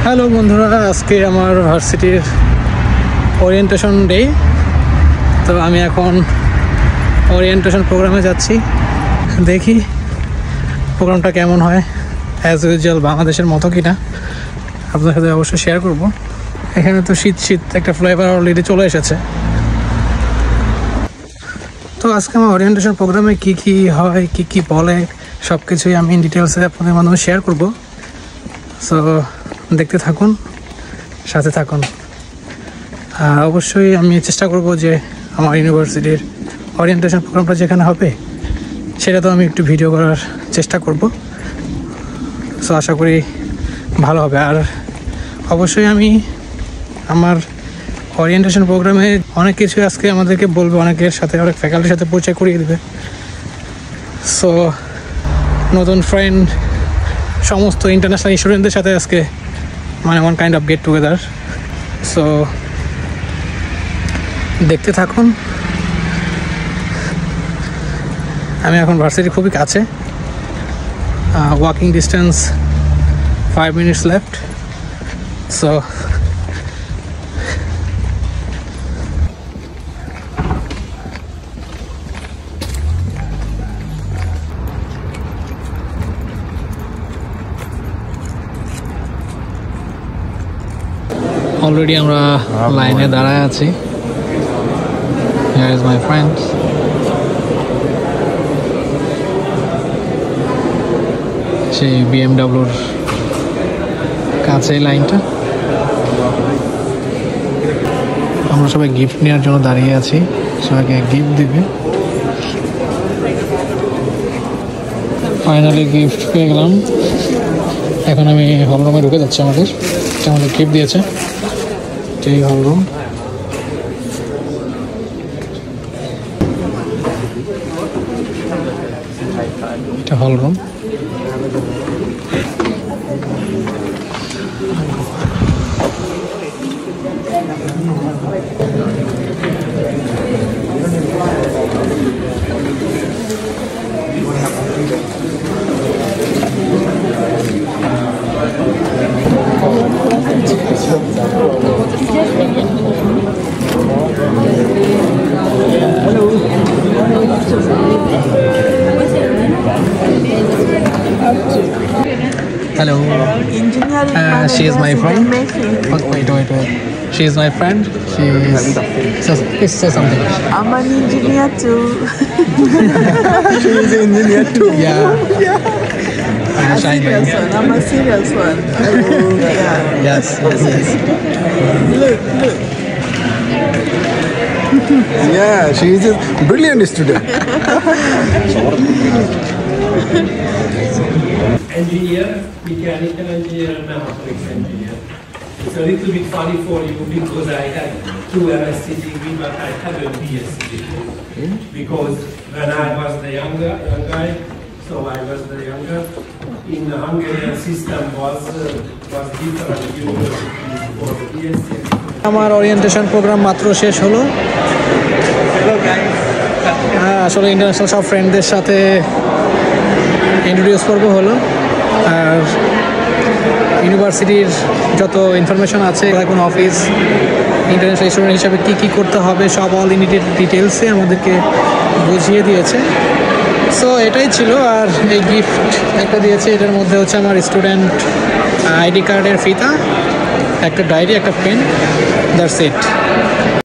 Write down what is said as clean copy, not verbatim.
Hello বন্ধুরা, আজকে আমার ভার্সিটির ওরিয়েন্টেশন ডে। তো আমি এখন ওরিয়েন্টেশন প্রোগ্রামে যাচ্ছি, দেখি প্রোগ্রামটা কেমন হয়। অ্যাজ ইউজুয়াল বাংলাদেশের মতো কিনা আপনার সাথে অবশ্যই শেয়ার করব। এখানে তো শীত শীত একটা ফ্লেভার অলরেডি চলে এসেছে। তো আজকে আমার ওরিয়েন্টেশন প্রোগ্রামে কী কী হয়, কী কী বলে, সব কিছুই আমি ইন ডিটেলসে আপনাদের মাধ্যমে শেয়ার করব। সো দেখতে থাকুন, সাথে থাকুন। অবশ্যই আমি চেষ্টা করব যে আমার ইউনিভার্সিটির ওরিয়েন্টেশন প্রোগ্রামটা যেখানে হবে সেটা তো আমি একটু ভিডিও করার চেষ্টা করব। সো আশা করি ভালো হবে। আর অবশ্যই আমি আমার ওরিয়েন্টেশন প্রোগ্রামে অনেক কিছু আজকে আমাদেরকে বলবে, অনেকের সাথে, অনেক ফ্যাকাল্টির সাথে পরিচয় করিয়ে দেবে। সো নতুন ফ্রেন্ড, সমস্ত ইন্টারন্যাশনাল স্টুডেন্টদের সাথে আজকে মানে one kind of get together. So দেখতে থাকুন। আমি এখন ভার্সিটি খুবই কাছে, walking distance 5 minutes left. So already আমরা লাইনে দাঁড়ায় আছি। Here is my friends. সেই বিএমডাব্লিউর কাছে লাইনটা। আমরা সবাই গিফট নেওয়ার জন্য দাঁড়িয়ে আছি, সবাইকে গিফট দিবে। ফাইনালি গিফট পেয়ে গেলাম। এখন আমি হল রুমে ঢুকে যাচ্ছি। আমাদের গিফট দিয়েছে, এই হল রুম। এটা hall room. Hello. She is my friend. Wait. She is my friend. Please say something. I'm an engineer too. She is an engineer too. Yeah. I'm a serious one. Yeah. Yes. Look. Yeah, she is a brilliant student. Engineer, mechanical engineer and mathematics engineer. It's a little bit funny for you because I had 2 MSc degree, but I had a BSc degree. Because when I was the young guy, so I was the younger, in the Hungarian system was different universities for the BSc. আমার orientation programme মাত্র শেষ হলো। আসলে international সব ফ্রেন্ডদের সাথে introduce পর্ব হলো। আর ইউনিভার্সিটির যত ইনফরমেশন আছে, কোন অফিস, ইন্টারন্যাশনাল স্টুডেন্ট হিসাবে কী করতে হবে, সব অল ইন ডিটেলসে আমাদেরকে বুঝিয়ে দিয়েছে। সো এটাই ছিল। আর এই গিফট একটা দিয়েছে, এটার মধ্যে হচ্ছে আমার স্টুডেন্ট আইডি কার্ডের ফিতা, একটা ডায়েরি, একটা পেন, দ্যাটস ইট।